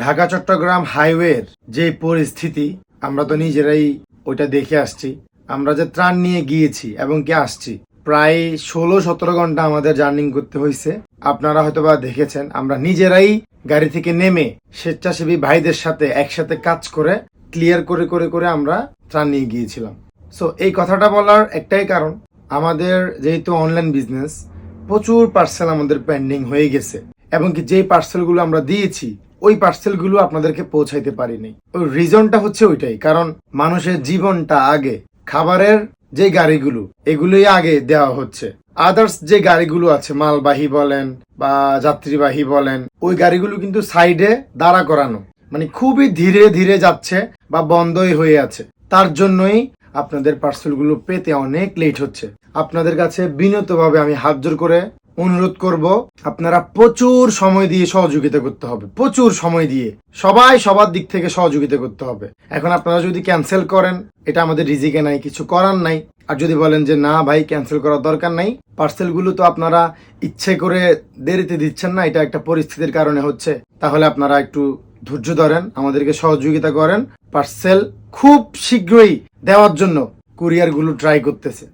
ঢাকা চট্টগ্রাম হাইওয়ের যে পরিস্থিতি আমরা তো নিজেরাই ওইটা দেখে আসছি। আমরা যে ত্রাণ নিয়ে গিয়েছি এবং কি আসছি, প্রায় 16-17 ঘন্টা আমাদের জার্নি করতে হয়েছে। আপনারা হয়তোবা দেখেছেন, আমরা নিজেরাই গাড়ি থেকে নেমে স্বেচ্ছাসেবী ভাইদের সাথে একসাথে কাজ করে ক্লিয়ার করে করে করে আমরা ত্রাণ নিয়ে গিয়েছিলাম। সো এই কথাটা বলার একটাই কারণ, আমাদের যেহেতু অনলাইন বিজনেস, প্রচুর পার্সেল আমাদের পেন্ডিং হয়ে গেছে এবং কি যেই পার্সেলগুলো আমরা দিয়েছি ওই পার্সেলগুলো আপনাদেরকে পৌঁছাইতে পারিনি। ওই রিজনটা হচ্ছে ওইটাই, কারণ মানুষের জীবনটা আগে, খাবারের যে গাড়িগুলো এগুলোই আগে দেওয়া হচ্ছে। আদার্স যে গাড়িগুলো আছে, মালবাহী বলেন বা যাত্রীবাহী বলেন, ওই গাড়িগুলো কিন্তু সাইডে দাঁড়া করানো, মানে খুবই ধীরে ধীরে যাচ্ছে বা বন্ধই হয়ে আছে। তার জন্যই আপনাদের পার্সেলগুলো পেতে অনেক লেট হচ্ছে। আপনাদের কাছে বিনীতভাবে আমি হাত জোর করে অনুরোধ করব, আপনারা প্রচুর সময় দিয়ে সহযোগিতা করতে হবে, প্রচুর সময় দিয়ে সবাই সবার দিক থেকে সহযোগিতা করতে হবে। এখন আপনারা যদি ক্যান্সেল করেন, এটা আমাদের রিজিকে নাই, কিছু করার নাই। আর যদি বলেন যে না ভাই ক্যান্সেল করার দরকার নাই, পার্সেলগুলো তো আপনারা ইচ্ছে করে দেরিতে দিচ্ছেন না, এটা একটা পরিস্থিতির কারণে হচ্ছে, তাহলে আপনারা একটু ধৈর্য ধরেন, আমাদেরকে সহযোগিতা করেন। পার্সেল খুব শীঘ্রই দেওয়ার জন্য কুরিয়ারগুলো ট্রাই করতেছে।